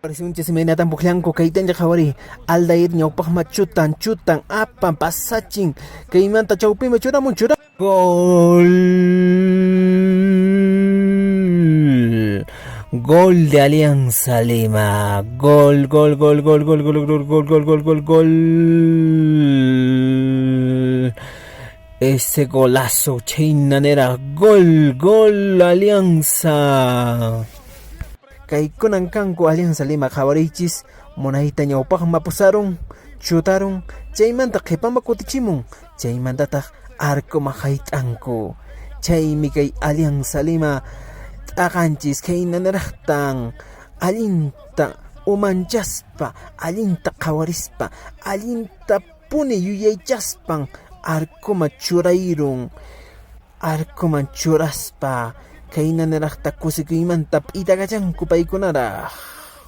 Presunches menatan puklanko kaytanya jawari aldair ñawpaqma chutan apan pasachin kaymanta chawpima churamun gol gol de Alianza Lima gol ese golazo chaynanera gol Alianza Kaykunan kanku Alianza Lima qhawarichis munayta ñawpaqma pusaron chutaron chaymanta qhipama kutichimun chaymantataq arkuma hayt'anku chaymi kay Alianza Lima t'aqanchis kaynanaraqtan allinta umanchaspa allinta qhawarispa allinta puni yuyaychaspan arkuma churayrun arkuman churaspa kaynanaraqta kusikuymanta p'itaqachanku paykunaraq